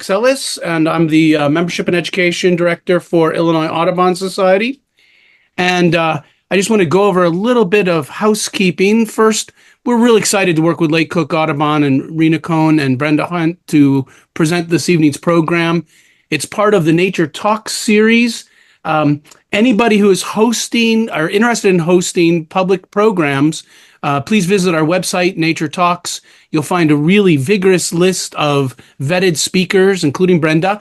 Alex Ellis, and I'm the Membership and Education Director for Illinois Audubon Society. And I just want to go over a little bit of housekeeping. First, we're really excited to work with Lake Cook Audubon and Rena Cohn and Brenda Hunt to present this evening's program. It's part of the Nature Talks series. Anybody who is hosting or interested in hosting public programs, please visit our website, Nature Talks. You'll find a really vigorous list of vetted speakers, including Brenda,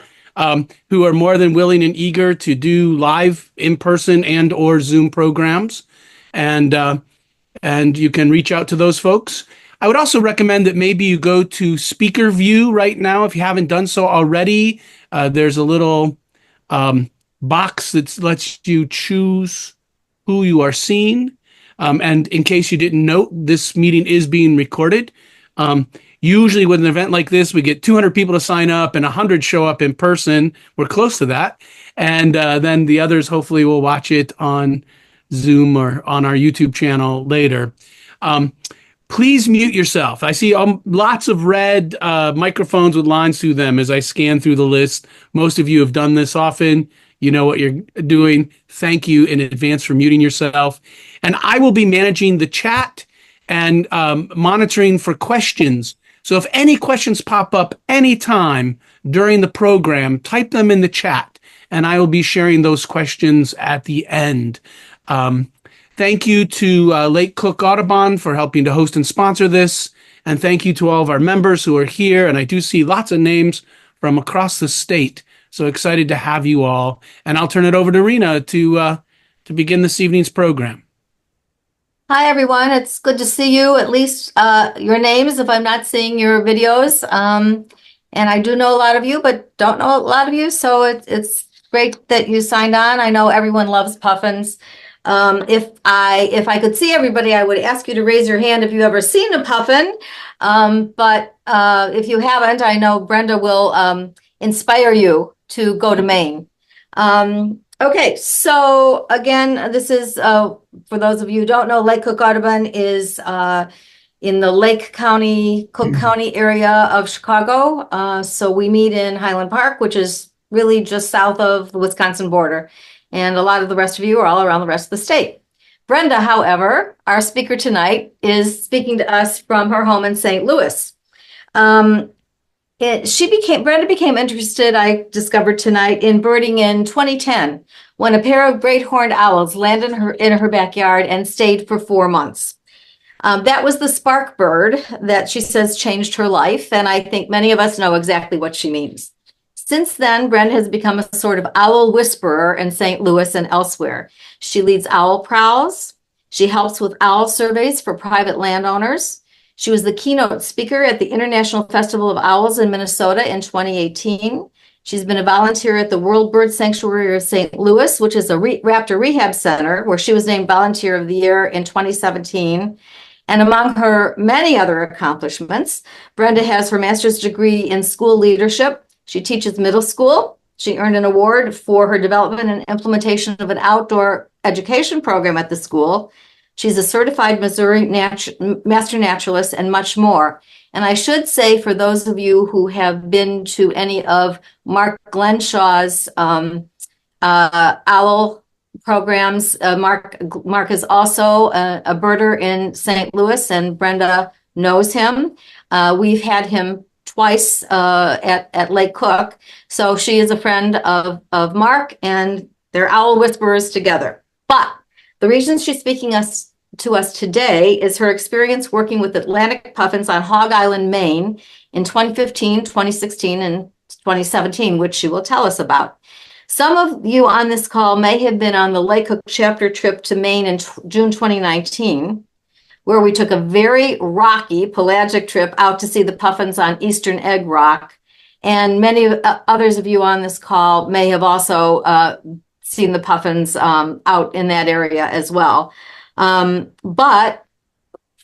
who are more than willing and eager to do live, in-person, and or Zoom programs. And you can reach out to those folks. I would also recommend that maybe you go to Speaker View right now if you haven't done so already. There's a little box that lets you choose who you are seeing. And in case you didn't know, this meeting is being recorded. Usually with an event like this, we get 200 people to sign up and 100 show up in person. We're close to that. And then the others hopefully will watch it on Zoom or on our YouTube channel later. Please mute yourself. I see lots of red microphones with lines through them as I scan through the list. Most of you have done this often. You know what you're doing. Thank you in advance for muting yourself. And I will be managing the chat and monitoring for questions. So if any questions pop up anytime during the program, type them in the chat, and I will be sharing those questions at the end. Thank you to Lake Cook Audubon for helping to host and sponsor this. And thank you to all of our members who are here. And I do see lots of names from across the state. So excited to have you all. And I'll turn it over to Rena to begin this evening's program. Hi, everyone. It's good to see you, at least your names, if I'm not seeing your videos. And I do know a lot of you, but don't know a lot of you. So it's great that you signed on. I know everyone loves puffins. If I could see everybody, I would ask you to raise your hand if you've ever seen a puffin. But if you haven't, I know Brenda will inspire you to go to Maine. Okay, so again, this is, for those of you who don't know, Lake Cook Audubon is in the Lake County, Cook County area of Chicago. So we meet in Highland Park, which is really just south of the Wisconsin border. And a lot of the rest of you are all around the rest of the state. Brenda, however, our speaker tonight, is speaking to us from her home in St. Louis. Brenda became interested, I discovered tonight, in birding in 2010 when a pair of great horned owls landed in her backyard and stayed for 4 months. That was the spark bird that she says changed her life, and I think many of us know exactly what she means. Since then, Brenda has become a sort of owl whisperer in St. Louis and elsewhere. She leads owl prowls. She helps with owl surveys for private landowners. She was the keynote speaker at the International Festival of Owls in Minnesota in 2018. She's been a volunteer at the World Bird Sanctuary of St. Louis, which is a raptor rehab center, where she was named Volunteer of the Year in 2017. And among her many other accomplishments, Brenda has her master's degree in school leadership. She teaches middle school. She earned an award for her development and implementation of an outdoor education program at the school. She's a certified Missouri master naturalist and much more. And I should say, for those of you who have been to any of Mark Glenshaw's owl programs, Mark is also a birder in St. Louis, and Brenda knows him. We've had him twice at Lake Cook. So she is a friend of Mark, and they're owl whisperers together. But the reason she's speaking to us today is her experience working with Atlantic puffins on Hog Island, Maine in 2015, 2016, and 2017, which she will tell us about. Some of you on this call may have been on the Lake Cook chapter trip to Maine in June 2019, where we took a very rocky pelagic trip out to see the puffins on Eastern Egg Rock. And many others of you on this call may have also seen the puffins out in that area as well. But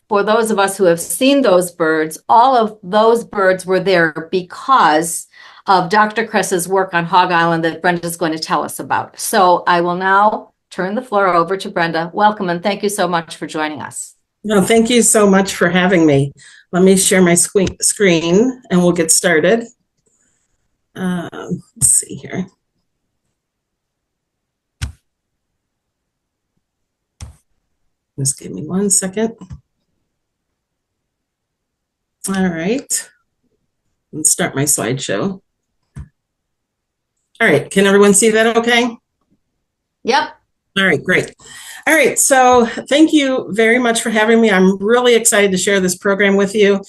for those of us who have seen those birds, all of those birds were there because of Dr. Kress's work on Hog Island that Brenda's going to tell us about. So I will now turn the floor over to Brenda. Welcome, and thank you so much for joining us. No, thank you so much for having me. Let me share my screen and we'll get started. Let's see here. Just give me 1 second. All right. Let's start my slideshow. All right. Can everyone see that okay? Yep. All right, great. All right, so thank you very much for having me. I'm really excited to share this program with you.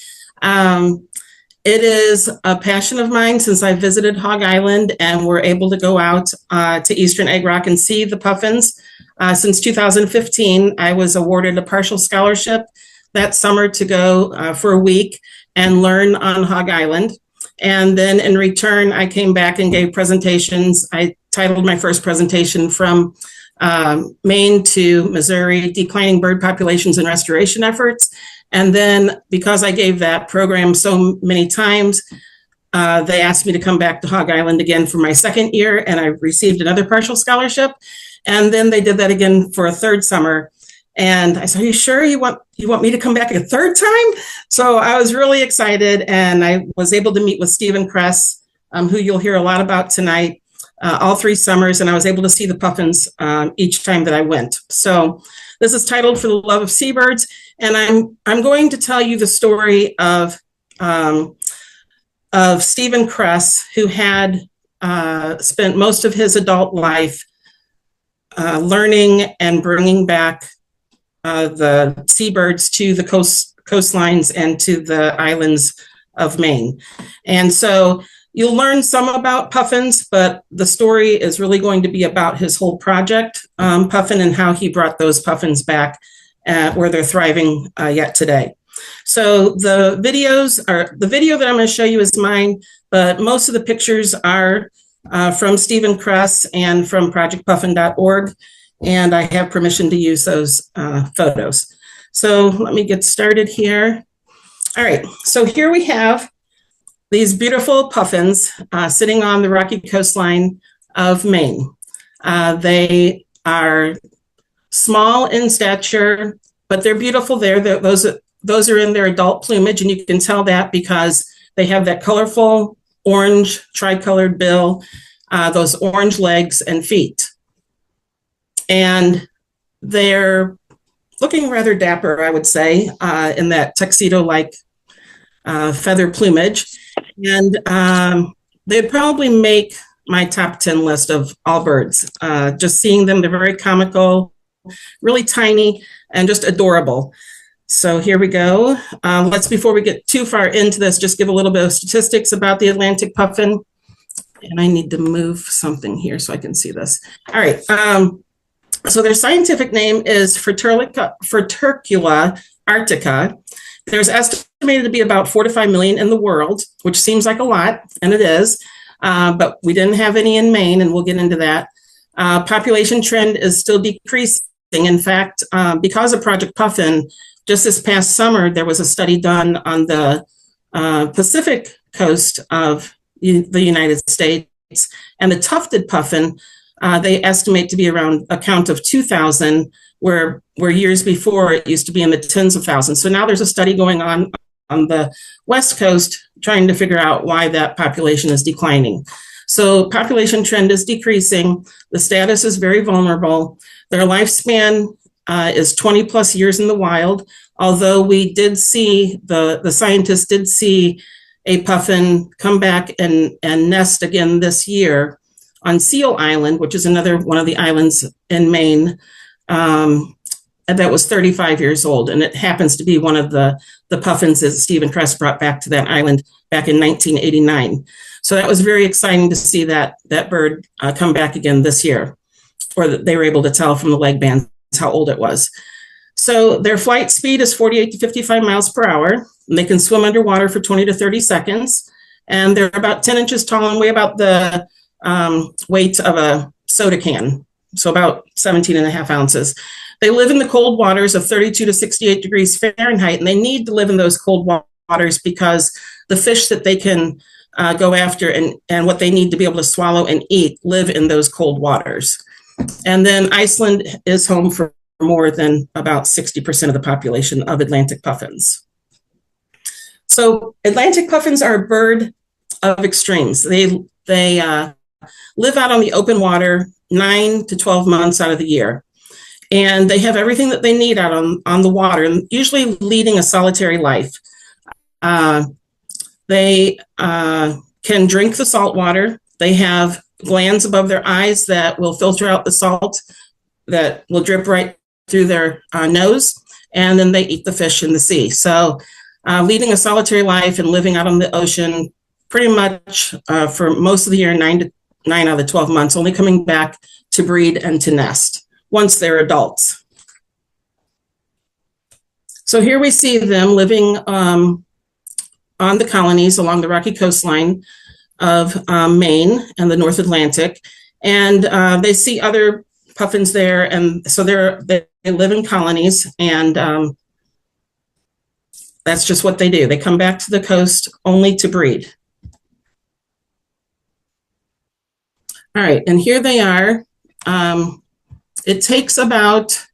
It is a passion of mine since I visited Hog Island and were able to go out to Eastern Egg Rock and see the puffins. Since 2015, I was awarded a partial scholarship that summer to go for a week and learn on Hog Island. And then in return, I came back and gave presentations. I titled my first presentation From Maine to Missouri, Declining Bird Populations and Restoration Efforts. And then because I gave that program so many times, they asked me to come back to Hog Island again for my second year, and I received another partial scholarship. And then they did that again for a third summer. And I said, "Are you sure you want me to come back a third time?" So I was really excited, and I was able to meet with Stephen Kress, who you'll hear a lot about tonight, all 3 summers, and I was able to see the puffins each time that I went. So this is titled For the Love of Seabirds, and I'm going to tell you the story of Stephen Kress, who had spent most of his adult life learning and bringing back the seabirds to the coastlines and to the islands of Maine. And so you'll learn some about puffins, but the story is really going to be about his whole project, Puffin, and how he brought those puffins back where they're thriving yet today. So the video that I'm going to show you is mine, but most of the pictures are from Stephen Kress and from projectpuffin.org. And I have permission to use those photos. So let me get started here. All right, so here we have these beautiful puffins sitting on the rocky coastline of Maine. They are small in stature, but they're beautiful there. Those are in their adult plumage, and you can tell that because they have that colorful orange tricolored bill, those orange legs and feet. And they're looking rather dapper, I would say, in that tuxedo-like feather plumage. And they'd probably make my top 10 list of all birds. Just seeing them, they're very comical, really tiny, and just adorable. So here we go. Before we get too far into this, just give a little bit of statistics about the Atlantic puffin. And I need to move something here so I can see this. All right. So their scientific name is Furtercula arctica. There's estimated to be about 4 to 5 million in the world, which seems like a lot, and it is, but we didn't have any in Maine, and we'll get into that. Population trend is still decreasing. In fact, because of Project Puffin, just this past summer, there was a study done on the Pacific coast of the United States, and the tufted puffin, they estimate to be around a count of 2,000, where years before it used to be in the tens of thousands. So now there's a study going on the West Coast trying to figure out why that population is declining. So population trend is decreasing. The status is very vulnerable. Their lifespan is 20 plus years in the wild, although we did see, the scientists did see a puffin come back and nest again this year on Seal Island, which is another one of the islands in Maine, that was 35 years old. And it happens to be one of the puffins that Stephen Kress brought back to that island back in 1989. So that was very exciting to see that bird come back again this year, or that they were able to tell from the leg bands how old it was. So their flight speed is 48 to 55 miles per hour. And they can swim underwater for 20 to 30 seconds. And they're about 10 inches tall and weigh about the weight of a soda can, so about 17 and a half ounces. They live in the cold waters of 32 to 68 degrees Fahrenheit, and they need to live in those cold waters because the fish that they can go after and what they need to be able to swallow and eat live in those cold waters. And then Iceland is home for more than about 60% of the population of Atlantic puffins. So Atlantic puffins are a bird of extremes. They They live out on the open water 9 to 12 months out of the year. And they have everything that they need out on the water, usually leading a solitary life. They can drink the salt water. They have glands above their eyes that will filter out the salt that will drip right through their nose, and then they eat the fish in the sea. So leading a solitary life and living out on the ocean pretty much for most of the year, 9 out of the 12 months, only coming back to breed and to nest once they're adults. So here we see them living on the colonies along the rocky coastline of Maine and the North Atlantic. And they see other puffins there. And so they live in colonies, and that's just what they do. They come back to the coast only to breed. All right, and here they are. It takes about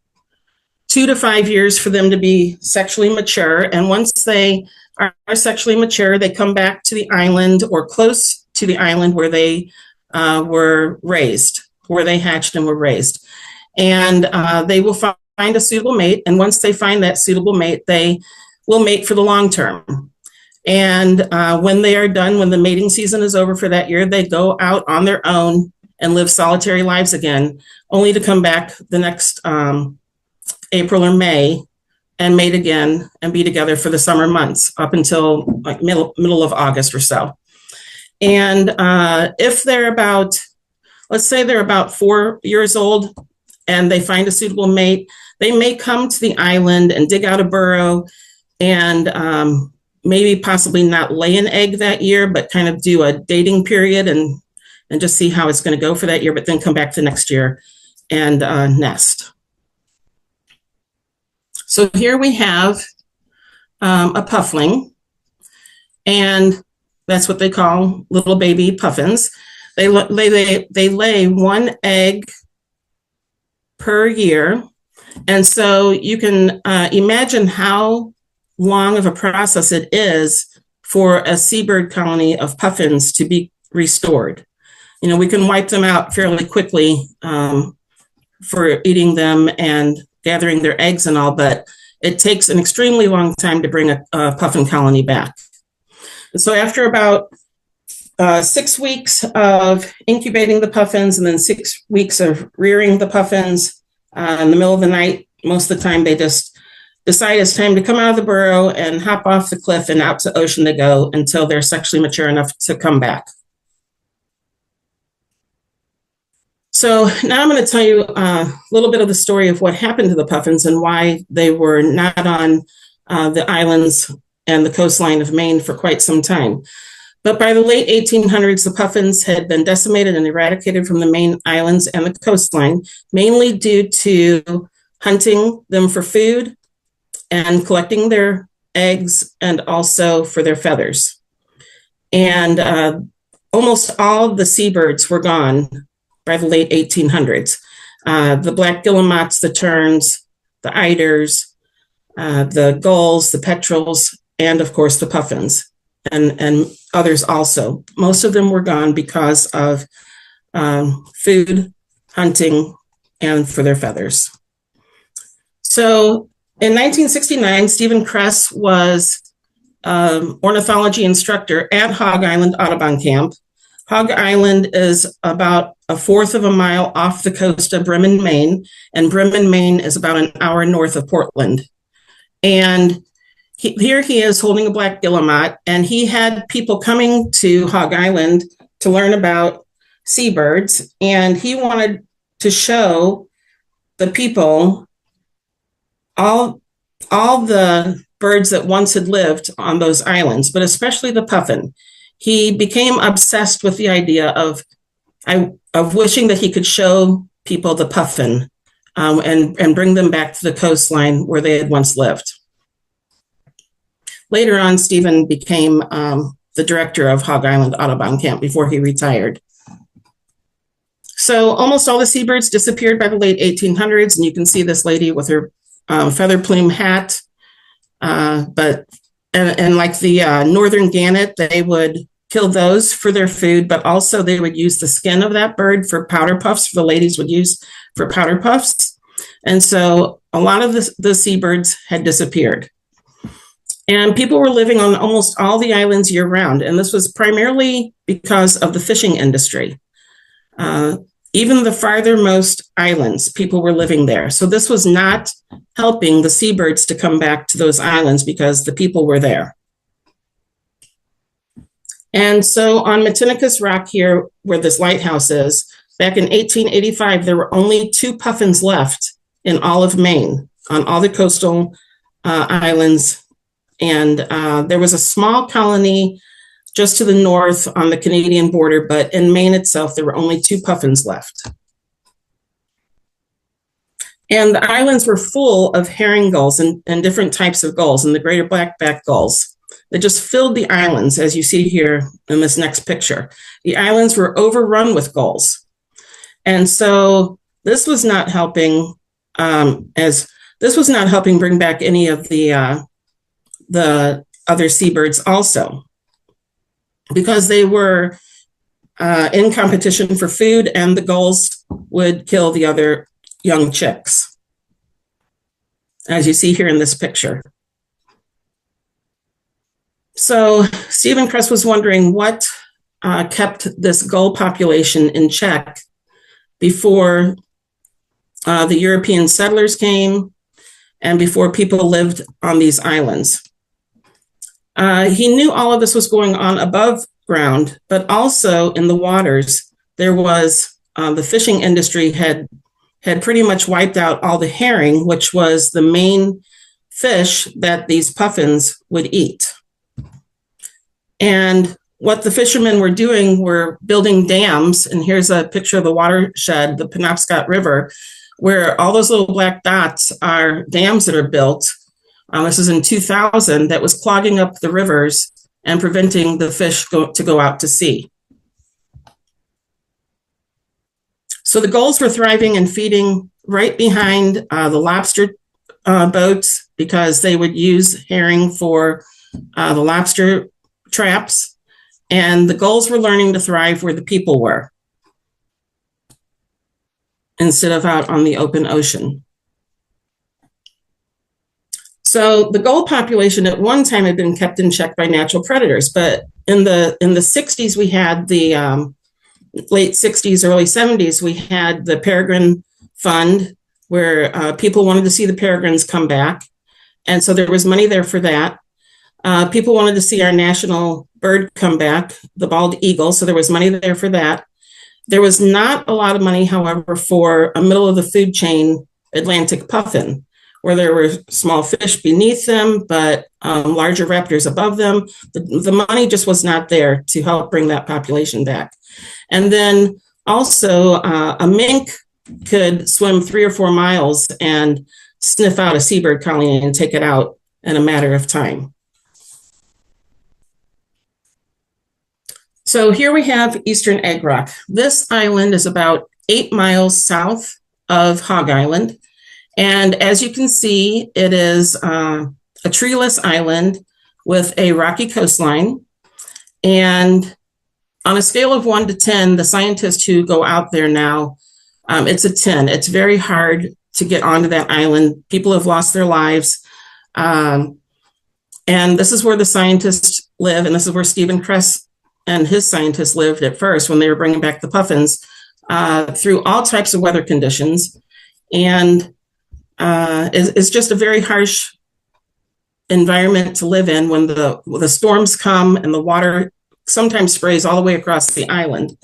2 to 5 years for them to be sexually mature. And once they are sexually mature, they come back to the island or close to the island where they were raised, where they hatched and were raised. And they will find a suitable mate. And once they find that suitable mate, they will mate for the long term. And when they are done, when the mating season is over for that year, they go out on their own and live solitary lives again, only to come back the next April or May and mate again and be together for the summer months up until like middle of August or so. And if they're about, let's say they're about 4 years old and they find a suitable mate, they may come to the island and dig out a burrow and maybe possibly not lay an egg that year, but kind of do a dating period and just see how it's going to go for that year, but then come back the next year and nest. So here we have a puffling, and that's what they call little baby puffins. They lay one egg per year, and so you can imagine how long of a process it is for a seabird colony of puffins to be restored. You know, we can wipe them out fairly quickly for eating them and gathering their eggs and all, but it takes an extremely long time to bring a puffin colony back. And so after about 6 weeks of incubating the puffins and then 6 weeks of rearing the puffins, in the middle of the night, most of the time they just decide it's time to come out of the burrow and hop off the cliff and out to the ocean they go until they're sexually mature enough to come back. So now I'm going to tell you a little bit of the story of what happened to the puffins and why they were not on the islands and the coastline of Maine for quite some time. But by the late 1800s, the puffins had been decimated and eradicated from the Maine islands and the coastline, mainly due to hunting them for food and collecting their eggs and also for their feathers. And almost all of the seabirds were gone by the late 1800s. The black guillemots, the terns, the eiders, the gulls, the petrels, and of course the puffins, and others also. Most of them were gone because of food, hunting, and for their feathers. So in 1969, Stephen Kress was ornithology instructor at Hog Island Audubon Camp. Hog Island is about 1/4 of a mile off the coast of Bremen, Maine, and Bremen, Maine is about an hour north of Portland. And here he is holding a black guillemot, and he had people coming to Hog Island to learn about seabirds, and he wanted to show the people all the birds that once had lived on those islands, but especially the puffin. He became obsessed with the idea of wishing that he could show people the puffin and bring them back to the coastline where they had once lived. Later on, Stephen became the director of Hog Island Audubon Camp before he retired. So almost all the seabirds disappeared by the late 1800s, and you can see this lady with her feather plume hat. But like the northern gannet, they would kill those for their food, but also they would use the skin of that bird for powder puffs. The ladies would use for powder puffs. And so a lot of the seabirds had disappeared. And people were living on almost all the islands year round. And this was primarily because of the fishing industry. Even the farthermost islands, people were living there. So this was not helping the seabirds to come back to those islands because the people were there. And so on Matinicus Rock here, where this lighthouse is, back in 1885, there were only 2 puffins left in all of Maine, on all the coastal islands. And there was a small colony just to the north on the Canadian border, but in Maine itself, there were only 2 puffins left. And the islands were full of herring gulls and different types of gulls, and the greater blackback gulls. They just filled the islands, as you see here in this next picture. The islands were overrun with gulls. And so this was not helping, bring back any of the other seabirds also, because they were in competition for food, and the gulls would kill the other young chicks, as you see here in this picture. So Stephen Kress was wondering what kept this gull population in check before the European settlers came and before people lived on these islands. He knew all of this was going on above ground, but also in the waters, there was the fishing industry had pretty much wiped out all the herring, which was the main fish that these puffins would eat. And what the fishermen were doing were building dams. And here's a picture of the watershed, the Penobscot River, where all those little black dots are dams that are built. This is in 2000, that was clogging up the rivers and preventing the fish to go out to sea. So the gulls were thriving and feeding right behind the lobster boats, because they would use herring for the lobster traps, and the gulls were learning to thrive where the people were instead of out on the open ocean. So the gull population at one time had been kept in check by natural predators, but in the 60s, we had the late 60s, early 70s, we had the Peregrine Fund, where people wanted to see the peregrines come back. And so there was money there for that. People wanted to see our national bird come back, the bald eagle. So there was money there for that. There was not a lot of money, however, for a middle of the food chain Atlantic puffin, where there were small fish beneath them, but larger raptors above them. The money just was not there to help bring that population back. And then also a mink could swim 3 or 4 miles and sniff out a seabird colony and take it out in a matter of time. So here we have Eastern Egg Rock. This island is about 8 miles south of Hog Island. And as you can see, it is a treeless island with a rocky coastline. And on a scale of 1 to 10, the scientists who go out there now, it's a 10. It's very hard to get onto that island. People have lost their lives. And this is where the scientists live. And this is where Stephen Kress and his scientists lived at first when they were bringing back the puffins through all types of weather conditions. And it's just a very harsh environment to live in when the storms come and the water sometimes sprays all the way across the island.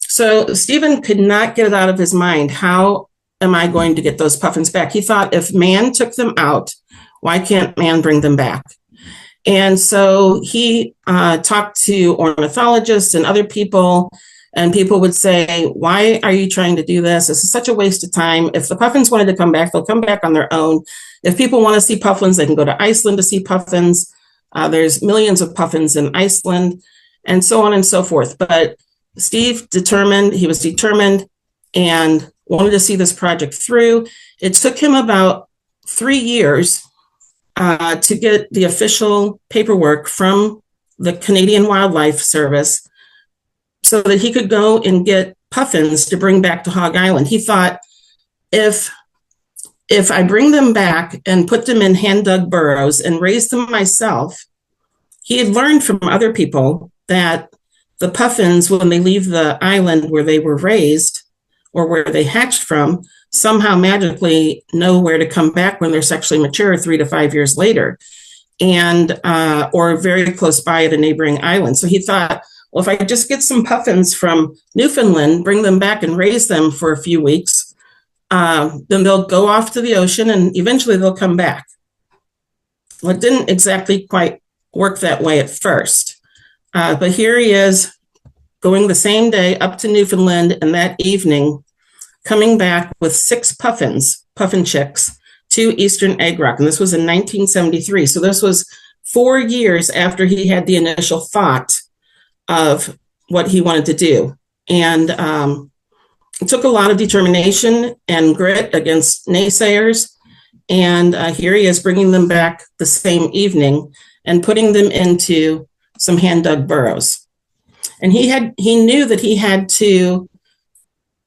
So Stephen could not get it out of his mind. How am I going to get those puffins back? He thought, if man took them out, why can't man bring them back? And so he talked to ornithologists and other people, and people would say, why are you trying to do this? This is such a waste of time. If the puffins wanted to come back, they'll come back on their own. If people want to see puffins, they can go to Iceland to see puffins. There's millions of puffins in Iceland, and so on and so forth. But Steve was determined and wanted to see this project through. It took him about 3 years to get the official paperwork from the Canadian Wildlife Service so that he could go and get puffins to bring back to Hog Island. He thought, if I bring them back and put them in hand-dug burrows and raise them myself, he had learned from other people that the puffins, when they leave the island where they were raised or where they hatched from, somehow magically know where to come back when they're sexually mature 3 to 5 years later, and or very close by at a neighboring island. So he thought, well, if I just get some puffins from Newfoundland, bring them back and raise them for a few weeks, then they'll go off to the ocean and eventually they'll come back. Well, it didn't exactly quite work that way at first. But here he is going the same day up to Newfoundland, and that evening coming back with 6 puffin chicks, to Eastern Egg Rock. And this was in 1973. So this was 4 years after he had the initial thought of what he wanted to do. And it took a lot of determination and grit against naysayers. And here he is bringing them back the same evening and putting them into some hand-dug burrows. And he knew that he had to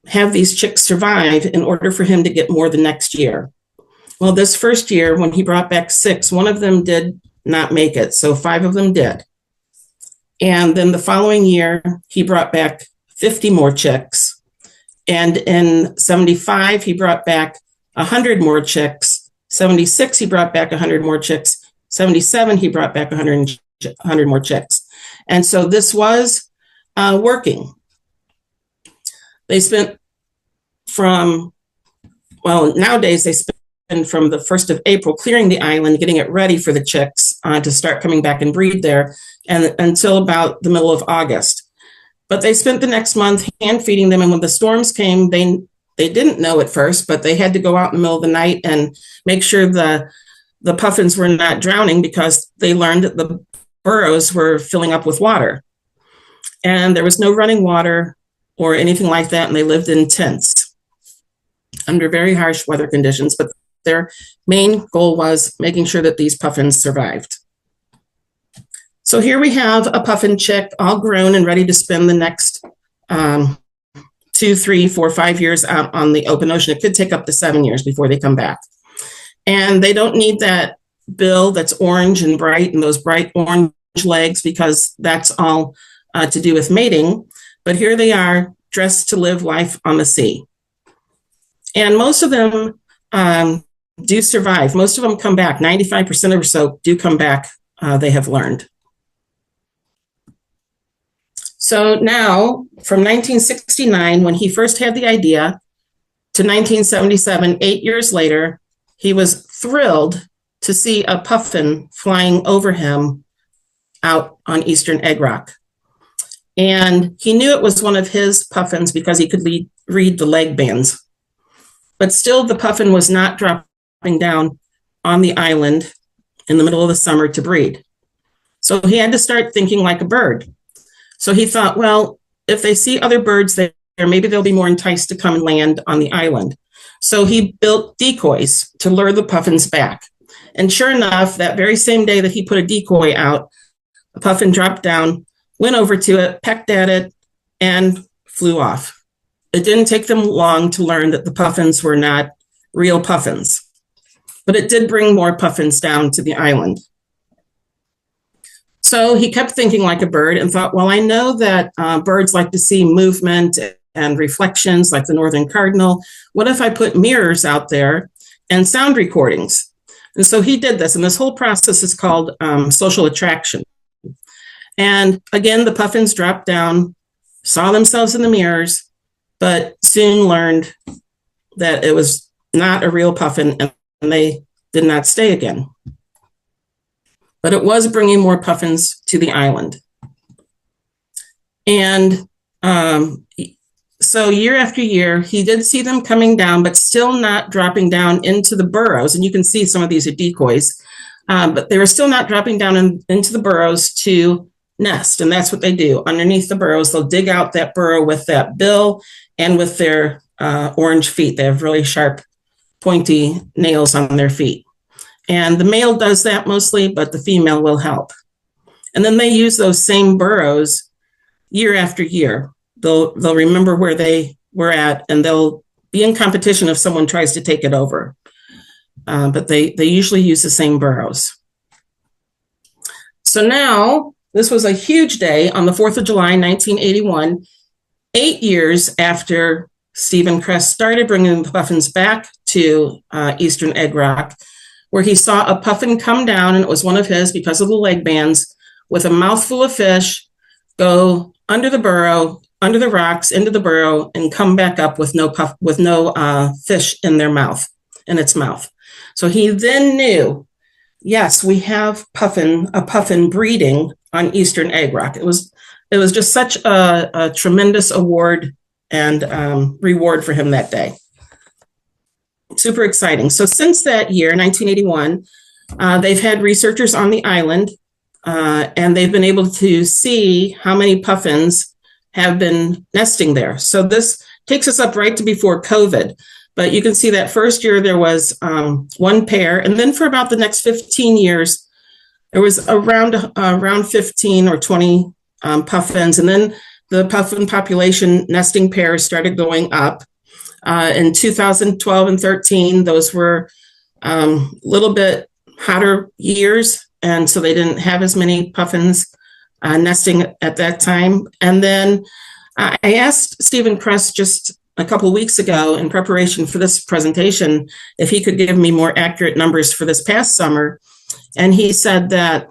have these chicks survive in order for him to get more the next year. Well, this first year, when he brought back 6, one of them did not make it. So 5 of them did. And then the following year, he brought back 50 more chicks. And in 75, he brought back 100 more chicks. 76, he brought back 100 more chicks. 77, he brought back 100 more chicks. And so this was working. They spent nowadays they spend from the 1st of April clearing the island, getting it ready for the chicks to start coming back and breed there, and until about the middle of August. But they spent the next month hand feeding them, and when the storms came, they didn't know at first, but they had to go out in the middle of the night and make sure the puffins were not drowning, because they learned that the burrows were filling up with water. And there was no running water or anything like that, and they lived in tents under very harsh weather conditions. But their main goal was making sure that these puffins survived. So here we have a puffin chick all grown and ready to spend the next 2, 3, 4, 5 years out on the open ocean. It could take up to 7 years before they come back. And they don't need that bill that's orange and bright and those bright orange legs, because that's all to do with mating. But here they are, dressed to live life on the sea. And most of them do survive. Most of them come back. 95% or so do come back, they have learned. So now, from 1969, when he first had the idea, to 1977, 8 years later, he was thrilled to see a puffin flying over him out on Eastern Egg Rock. And he knew it was one of his puffins because he could read the leg bands. But still, the puffin was not dropping down on the island in the middle of the summer to breed. So he had to start thinking like a bird. So he thought, well, if they see other birds there, maybe they'll be more enticed to come and land on the island. So he built decoys to lure the puffins back. And sure enough, that very same day that he put a decoy out, a puffin dropped down, went over to it, pecked at it, and flew off. It didn't take them long to learn that the puffins were not real puffins. But it did bring more puffins down to the island. So he kept thinking like a bird and thought, well, I know that birds like to see movement and reflections like the northern cardinal. What if I put mirrors out there and sound recordings? And so he did this. And this whole process is called social attraction. And again, the puffins dropped down, saw themselves in the mirrors, but soon learned that it was not a real puffin, and they did not stay again. But it was bringing more puffins to the island. And so year after year, he did see them coming down, but still not dropping down into the burrows. And you can see some of these are decoys, but they were still not dropping down into the burrows to nest. And that's what they do. Underneath the burrows, they'll dig out that burrow with that bill and with their orange feet. They have really sharp, pointy nails on their feet. And the male does that mostly, but the female will help. And then they use those same burrows year after year. They'll remember where they were at, and they'll be in competition if someone tries to take it over. But they usually use the same burrows. So now, this was a huge day on the 4th of July, 1981, 8 years after Stephen Kress started bringing the puffins back to Eastern Egg Rock, where he saw a puffin come down, and it was one of his because of the leg bands, with a mouthful of fish, go under the burrow, under the rocks, into the burrow, and come back up with no fish in its mouth. So he then knew, yes, we have a puffin breeding on Eastern Egg Rock. It was just such a tremendous award and reward for him that day. Super exciting. So since that year, 1981, they've had researchers on the island, and they've been able to see how many puffins have been nesting there. So this takes us up right to before COVID. But you can see that first year there was one pair, and then for about the next 15 years, there was around 15 or 20 puffins, and then the puffin population nesting pairs started going up. In 2012 and 13, those were a little bit hotter years, and so they didn't have as many puffins nesting at that time. And then I asked Stephen Kress just a couple of weeks ago in preparation for this presentation if he could give me more accurate numbers for this past summer. And he said that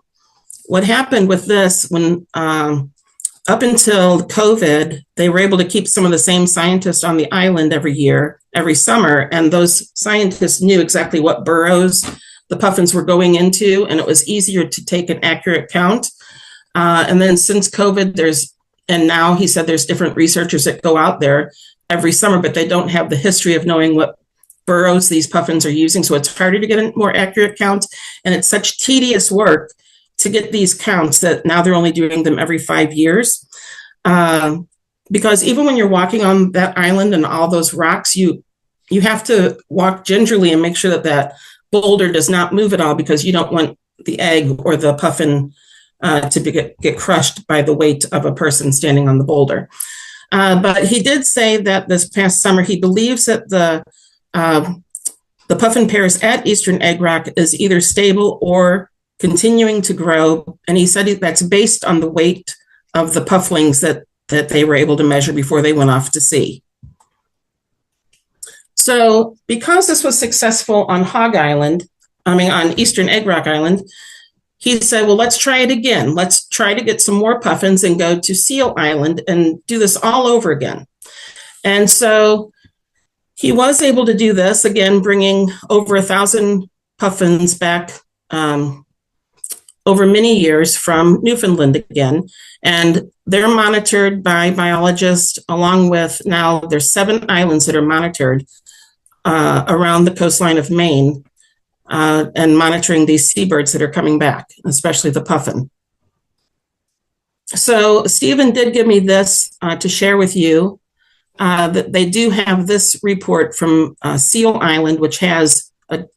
what happened with this, when up until COVID, they were able to keep some of the same scientists on the island every summer, and those scientists knew exactly what burrows the puffins were going into, and it was easier to take an accurate count. And then since COVID, now he said there's different researchers that go out there every summer, but they don't have the history of knowing what burrows these puffins are using, so it's harder to get a more accurate count, and it's such tedious work to get these counts that now they're only doing them every 5 years. Because even when you're walking on that island and all those rocks, you have to walk gingerly and make sure that boulder does not move at all, because you don't want the egg or the puffin to get crushed by the weight of a person standing on the boulder. But he did say that this past summer, he believes that the puffin pairs at Eastern Egg Rock is either stable or continuing to grow. And he said that's based on the weight of the pufflings that they were able to measure before they went off to sea. So because this was successful on on Eastern Egg Rock Island, he said, well, let's try it again. Let's try to get some more puffins and go to Seal Island and do this all over again. And so he was able to do this again, bringing over 1,000 puffins back over many years from Newfoundland again. And they're monitored by biologists, along with now there's 7 islands that are monitored around the coastline of Maine, and monitoring these seabirds that are coming back, especially the puffin. So Stephen did give me this to share with you, that they do have this report from Seal Island, which has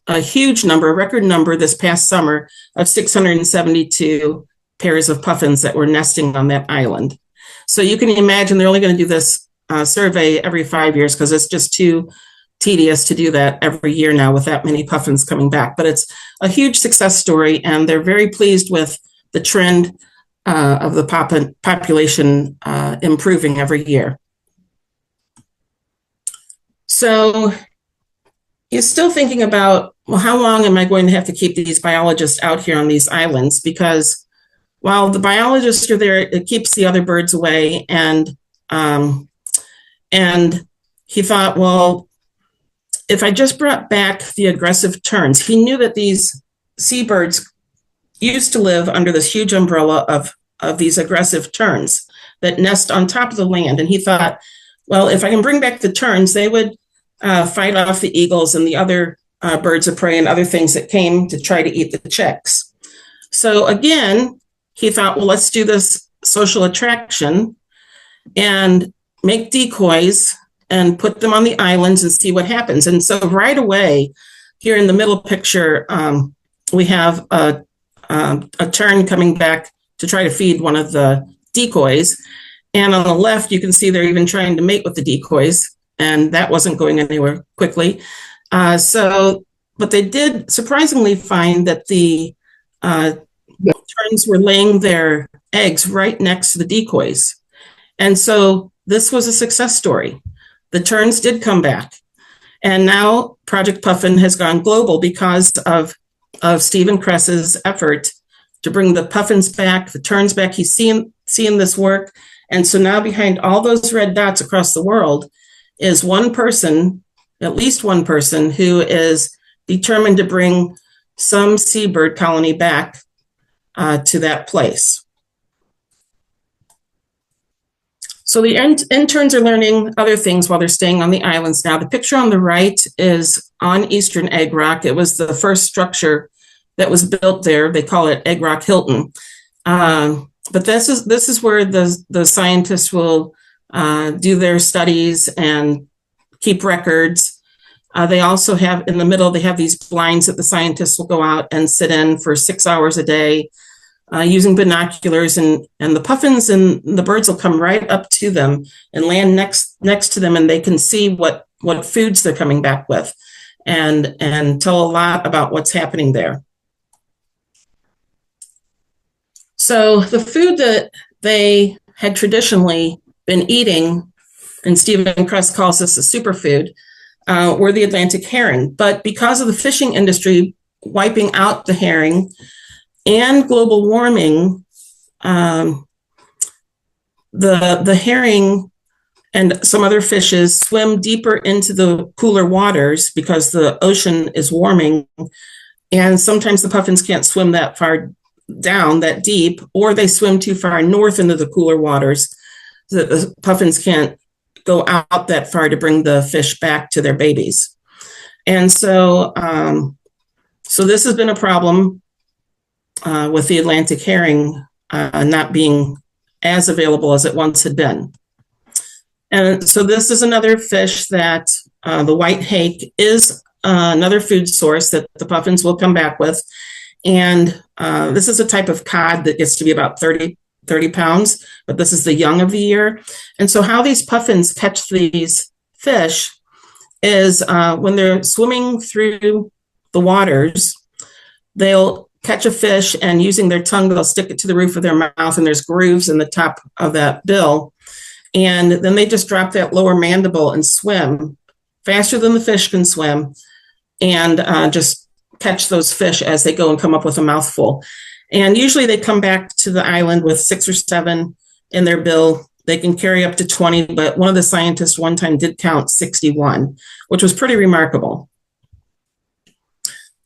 a huge number, a record number this past summer of 672 pairs of puffins that were nesting on that island. So you can imagine they're only going to do this survey every 5 years because it's just too tedious to do that every year now with that many puffins coming back. But it's a huge success story, and they're very pleased with the trend of the population improving every year. So he's still thinking about, well, how long am I going to have to keep these biologists out here on these islands? Because while the biologists are there, it keeps the other birds away. And he thought, well, if I just brought back the aggressive terns, he knew that these seabirds used to live under this huge umbrella of these aggressive terns that nest on top of the land. And he thought, well, if I can bring back the terns, they would fight off the eagles and the other birds of prey and other things that came to try to eat the chicks. So again, he thought, well, let's do this social attraction and make decoys and put them on the islands and see what happens. And so right away, here in the middle picture, we have a tern coming back to try to feed one of the decoys. And on the left, you can see they're even trying to mate with the decoys, and that wasn't going anywhere quickly. But they did surprisingly find that the terns were laying their eggs right next to the decoys. And so this was a success story. The terns did come back. And now Project Puffin has gone global because of Stephen Kress's effort to bring the puffins back, the terns back. He's seeing this work. And so now behind all those red dots across the world is one person, at least one person, who is determined to bring some seabird colony back to that place. So the interns are learning other things while they're staying on the islands now. The picture on the right is on Eastern Egg Rock. It was the first structure that was built there. They call it Egg Rock Hilton. But this is where the scientists will do their studies and keep records. They also have, in the middle, they have these blinds that the scientists will go out and sit in for 6 hours a day using binoculars, and the puffins and the birds will come right up to them and land next to them, and they can see what foods they're coming back with and tell a lot about what's happening there. So the food that they had traditionally been eating, and Stephen Kress calls this a superfood, were the Atlantic herring. But because of the fishing industry wiping out the herring and global warming, the herring and some other fishes swim deeper into the cooler waters because the ocean is warming. And sometimes the puffins can't swim that far down, that deep, or they swim too far north into the cooler waters so that the puffins can't go out that far to bring the fish back to their babies. And so this has been a problem with the Atlantic herring not being as available as it once had been. And so this is another fish that the white hake is another food source that the puffins will come back with. And this is a type of cod that gets to be about 30 pounds, but this is the young of the year. And so how these puffins catch these fish is when they're swimming through the waters, they'll catch a fish, and using their tongue, they'll stick it to the roof of their mouth, and there's grooves in the top of that bill. And then they just drop that lower mandible and swim faster than the fish can swim, and just catch those fish as they go and come up with a mouthful. And usually they come back to the island with 6 or 7 in their bill. They can carry up to 20, but one of the scientists one time did count 61, which was pretty remarkable.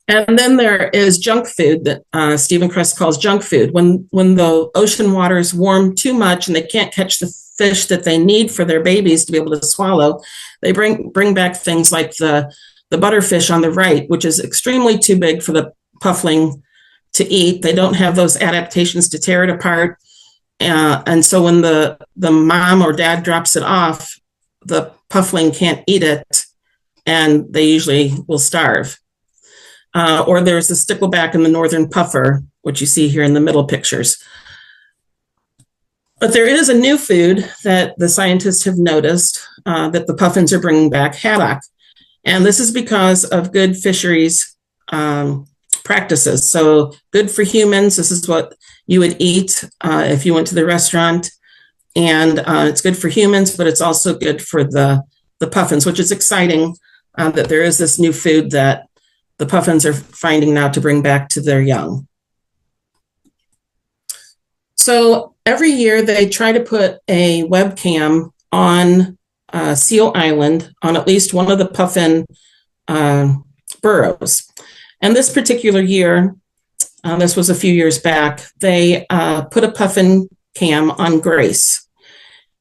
And then there is junk food that Stephen Kress calls junk food. When the ocean waters warm too much and they can't catch the fish that they need for their babies to be able to swallow, they bring back things like the butterfish on the right, which is extremely too big for the puffling to eat. They don't have those adaptations to tear it apart. And so when the mom or dad drops it off, the puffling can't eat it, and they usually will starve. Or there's the stickleback and the northern puffer, which you see here in the middle pictures. But there is a new food that the scientists have noticed that the puffins are bringing back, haddock. And this is because of good fisheries practices. So good for humans. This is what you would eat if you went to the restaurant. And it's good for humans, but it's also good for the puffins, which is exciting that there is this new food that the puffins are finding now to bring back to their young. So every year they try to put a webcam on Seal Island on at least one of the puffin burrows. And this particular year, this was a few years back, they put a puffin cam on Grace.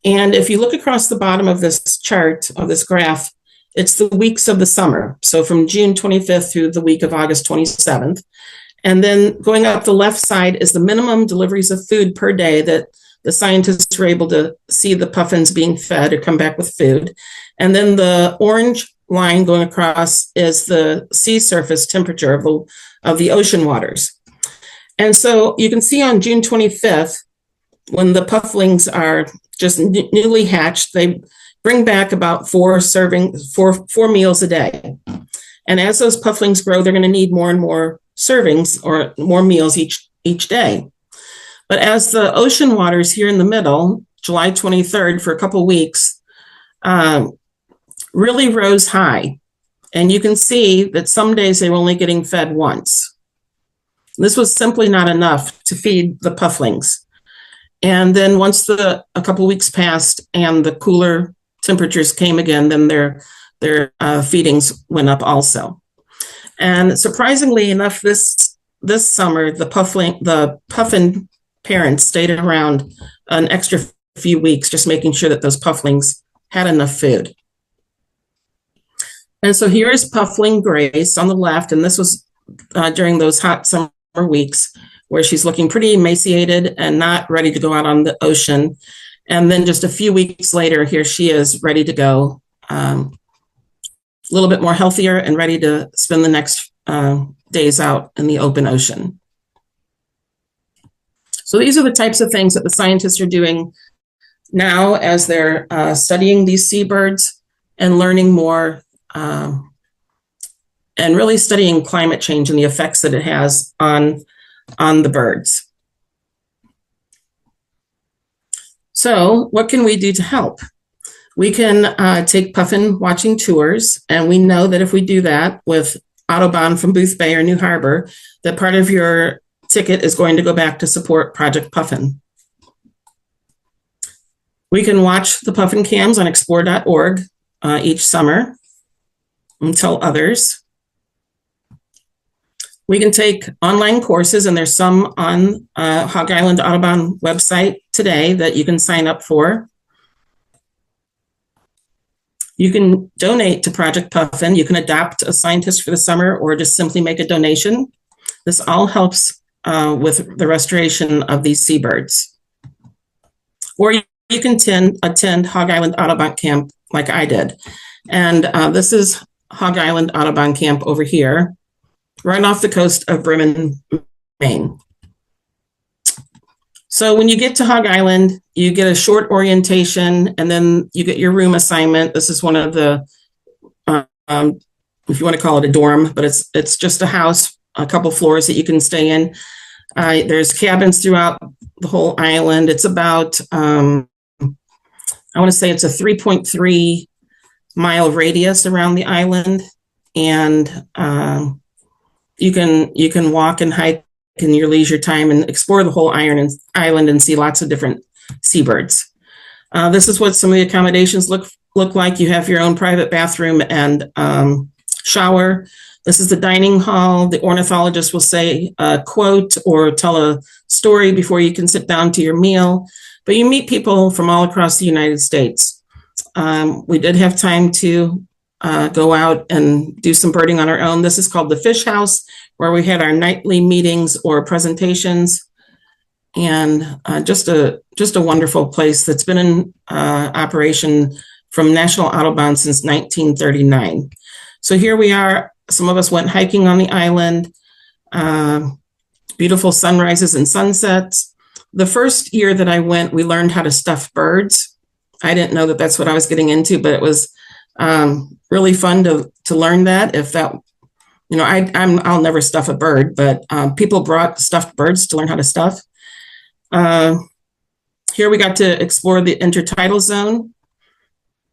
And if you look across the bottom of this chart, of this graph, it's the weeks of the summer. So from June 25th through the week of August 27th. And then going up the left side is the minimum deliveries of food per day that the scientists were able to see the puffins being fed or come back with food. And then the orange line going across is the sea surface temperature of the ocean waters. And so you can see on June 25th, when the pufflings are just newly hatched, they bring back about four meals a day. And as those pufflings grow, they're going to need more and more servings or more meals each day. But as the ocean waters here in the middle, July 23rd, for a couple of weeks, really rose high. And you can see that some days they were only getting fed once. This was simply not enough to feed the pufflings. And then once a couple of weeks passed and the cooler temperatures came again, then their feedings went up also. And surprisingly enough, this summer, the puffin parents stayed around an extra few weeks, just making sure that those pufflings had enough food. And so here is Puffling Grace on the left, and this was during those hot summer weeks where she's looking pretty emaciated and not ready to go out on the ocean. And then just a few weeks later, here she is ready to go, a little bit more healthier and ready to spend the next days out in the open ocean. So these are the types of things that the scientists are doing now as they're studying these seabirds and learning more and really studying climate change and the effects that it has on the birds. So what can we do to help? We can take puffin watching tours, and we know that if we do that with Audubon from Booth Bay or New Harbor, that part of your ticket is going to go back to support Project Puffin. We can watch the puffin cams on explore.org each summer and tell others. We can take online courses, and there's some on Hog Island Audubon website today that you can sign up for. You can donate to Project Puffin. You can adopt a scientist for the summer or just simply make a donation. This all helps with the restoration of these seabirds. Or you can attend Hog Island Audubon Camp like I did. And this is Hog Island Audubon Camp over here, right off the coast of Bremen, Maine. So when you get to Hog Island, you get a short orientation, and then you get your room assignment. This is one of the, if you want to call it a dorm, but it's just a house, a couple floors that you can stay in. There's cabins throughout the whole island. It's about, I want to say it's a 3.3 mile radius around the island. And you can walk and hike in your leisure time and explore the whole island and see lots of different seabirds. This is what some of the accommodations look like. You have your own private bathroom and shower. This is the dining hall. The ornithologist will say a quote or tell a story before you can sit down to your meal. But you meet people from all across the United States. We did have time to go out and do some birding on our own. This is called the Fish House, where we had our nightly meetings or presentations, and just a wonderful place that's been in operation from National Audubon since 1939. So here we are. Some of us went hiking on the island, beautiful sunrises and sunsets. The first year that I went, we learned how to stuff birds. I didn't know that that's what I was getting into, but it was really fun to learn that. If that, I'll never stuff a bird, but people brought stuffed birds to learn how to stuff. Here we got to explore the intertidal zone,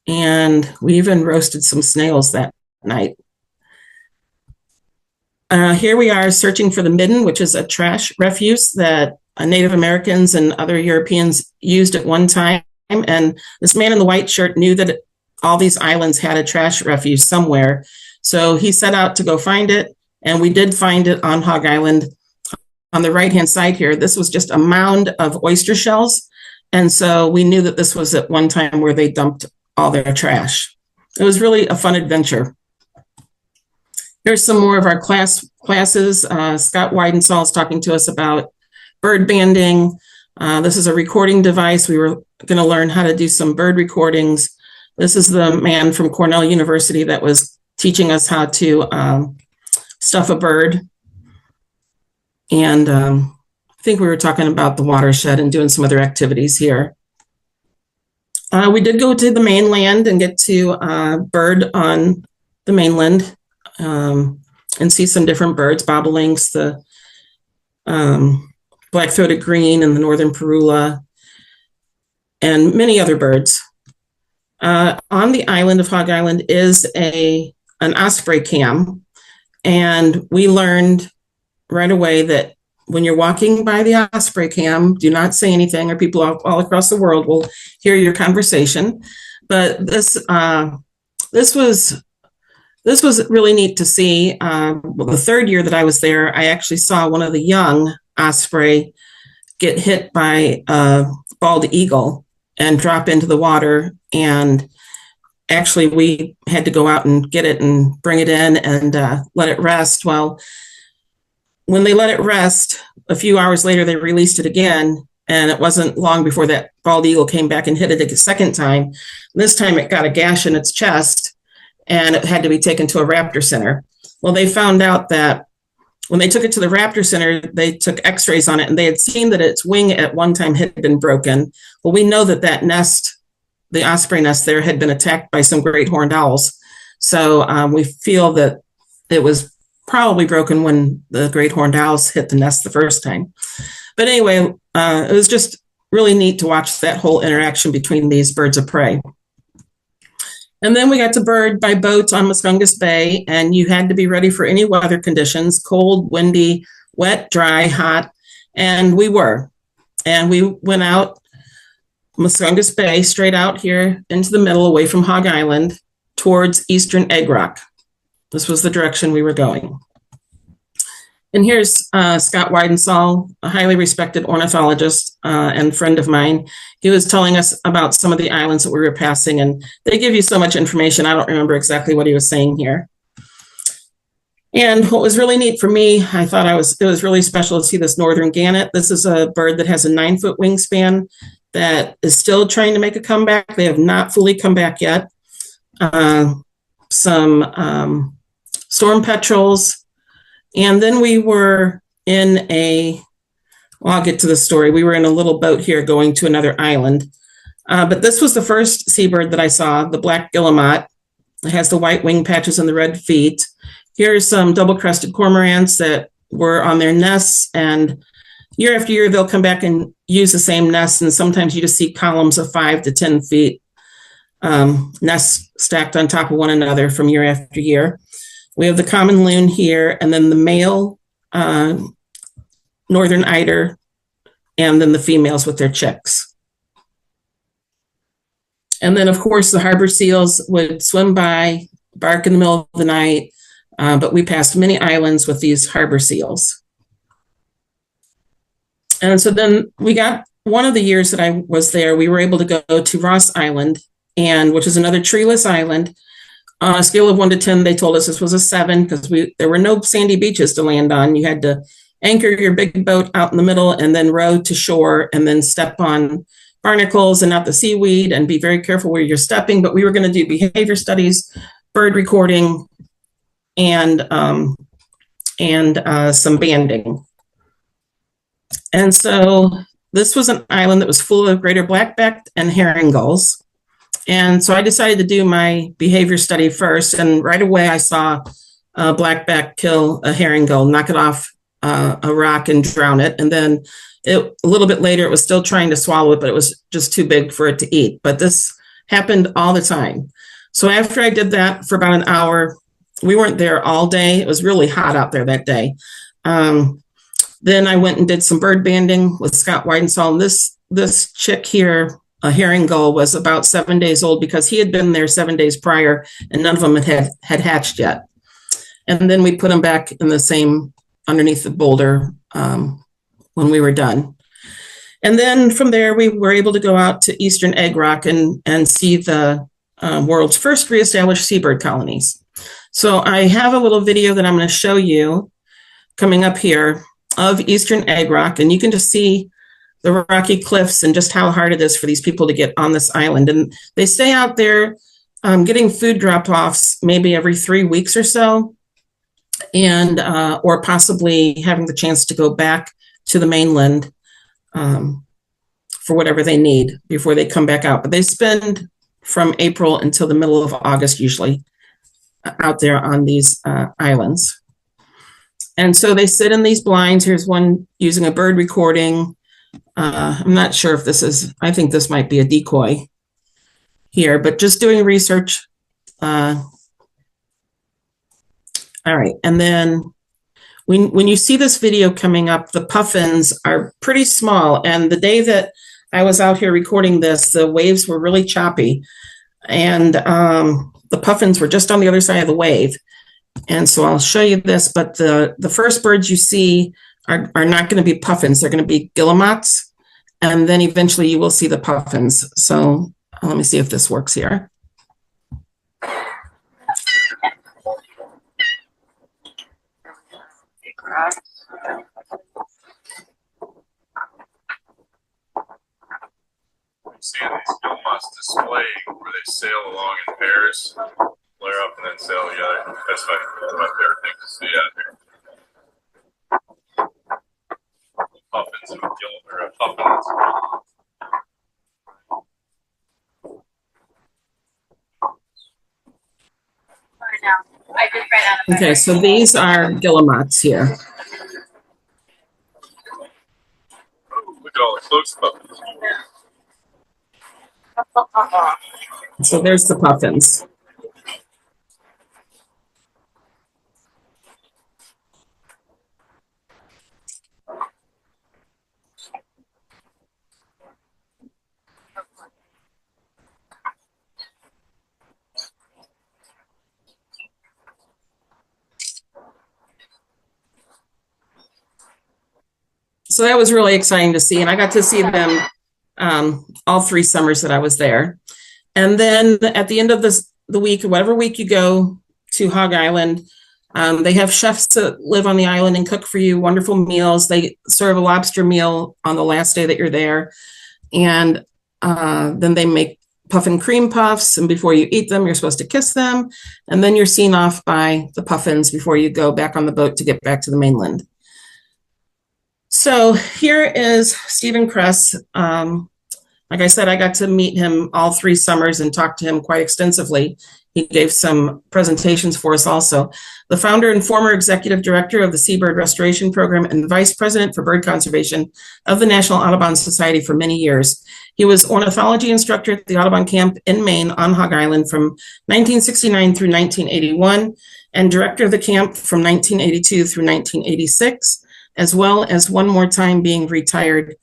and we even roasted some snails that night. Here we are searching for the midden, which is a trash refuse that Native Americans and other Europeans used at one time. And this man in the white shirt knew that all these islands had a trash refuse somewhere. So he set out to go find it, and we did find it on Hog Island. On the right-hand side here, this was just a mound of oyster shells. And so we knew that this was at one time where they dumped all their trash. It was really a fun adventure. Here's some more of our classes. Scott Weidensahl is talking to us about bird banding. This is a recording device. We were going to learn how to do some bird recordings. This is the man from Cornell University that was teaching us how to stuff a bird. And I think we were talking about the watershed and doing some other activities here. We did go to the mainland and get to bird on the mainland and see some different birds, bobolinks, the black-throated green and the northern parula, and many other birds. On the island of Hog Island is an osprey cam, and we learned right away that when you're walking by the osprey cam, do not say anything, or people all across the world will hear your conversation. But this was really neat to see. The third year that I was there, I actually saw one of the young osprey get hit by a bald eagle and drop into the water. And actually, we had to go out and get it and bring it in and let it rest. Well, when they let it rest, a few hours later, they released it again. And it wasn't long before that bald eagle came back and hit it a second time. This time it got a gash in its chest and it had to be taken to a raptor center. Well, they found out that when they took it to the raptor center, they took x-rays on it and they had seen that its wing at one time had been broken. Well, we know that nest, the osprey nest there, had been attacked by some great horned owls. So we feel that it was probably broken when the great horned owls hit the nest the first time. But anyway, it was just really neat to watch that whole interaction between these birds of prey. And then we got to bird by boat on Muscungus Bay, and you had to be ready for any weather conditions, cold, windy, wet, dry, hot, and we were. And we went out Muscungus Bay, straight out here into the middle, away from Hog Island, towards eastern Egg Rock. This was the direction we were going. And here's Scott Weidensaul, a highly respected ornithologist and friend of mine. He was telling us about some of the islands that we were passing, and they give you so much information. I don't remember exactly what he was saying here. And what was really neat for me, I thought it was really special to see this northern gannet. This is a bird that has a 9-foot wingspan that is still trying to make a comeback. They have not fully come back yet. Some storm petrels. And then we were in I'll get to the story. We were in a little boat here going to another island. But this was the first seabird that I saw, the black guillemot. It has the white wing patches and the red feet. Here's some double-crested cormorants that were on their nests. And year after year, they'll come back and use the same nests. And sometimes you just see columns of 5 to 10 feet, nests stacked on top of one another from year after year. We have the common loon here, and then the male northern eider, and then the females with their chicks. And then, of course, the harbor seals would swim by, bark in the middle of the night, but we passed many islands with these harbor seals. And so then we got, one of the years that I was there, we were able to go to Ross Island, which is another treeless island. On a scale of 1 to 10, they told us this was a 7 because there were no sandy beaches to land on. You had to anchor your big boat out in the middle and then row to shore and then step on barnacles and not the seaweed and be very careful where you're stepping. But we were going to do behavior studies, bird recording, and some banding. And so this was an island that was full of greater black-backed and herring gulls. And so I decided to do my behavior study first. And right away, I saw a blackback kill a herring gull, knock it off a rock and drown it. And then a little bit later, it was still trying to swallow it, but it was just too big for it to eat. But this happened all the time. So after I did that for about an hour, we weren't there all day. It was really hot out there that day. Then I went and did some bird banding with Scott Weidensaul. This chick here, a herring gull, was about 7 days old because he had been there 7 days prior and none of them had hatched yet. And then we put them back in the same underneath the boulder when we were done. And then from there, we were able to go out to eastern Egg Rock and see the world's first reestablished seabird colonies. So I have a little video that I'm going to show you coming up here of eastern Egg Rock, and you can just see the rocky cliffs and just how hard it is for these people to get on this island. And they stay out there getting food drop-offs maybe every 3 weeks or so, and or possibly having the chance to go back to the mainland for whatever they need before they come back out. But they spend from April until the middle of August usually out there on these islands. And so they sit in these blinds. Here's one using a bird recording. I'm not sure if this is, I think this might be a decoy here, but just doing research. All right, and then when you see this video coming up, the puffins are pretty small. And the day that I was out here recording this, the waves were really choppy. And the puffins were just on the other side of the wave. And so I'll show you this, but the first birds you see are not going to be puffins. They're going to be guillemots. And then eventually you will see the puffins. So let me see if this works here. Seeing these guillemots displaying where they sail along in pairs, flare up and then sail together. That's my favorite thing to see out here. Puffins and puffins. Okay, so these are guillemots here. Oh, look at all the close puffins. So there's the puffins. So that was really exciting to see. And I got to see them all 3 summers that I was there. And then at the end of the week, whatever week you go to Hog Island, they have chefs that live on the island and cook for you wonderful meals. They serve a lobster meal on the last day that you're there. And then they make puffin cream puffs. And before you eat them, you're supposed to kiss them. And then you're seen off by the puffins before you go back on the boat to get back to the mainland. So here is Stephen Kress. Like I said, I got to meet him all 3 summers and talk to him quite extensively. He gave some presentations for us also. The founder and former executive director of the Seabird Restoration Program and vice president for bird conservation of the National Audubon Society for many years. He was ornithology instructor at the Audubon camp in Maine on Hog Island from 1969 through 1981 and director of the camp from 1982 through 1986, as well as one more time being retired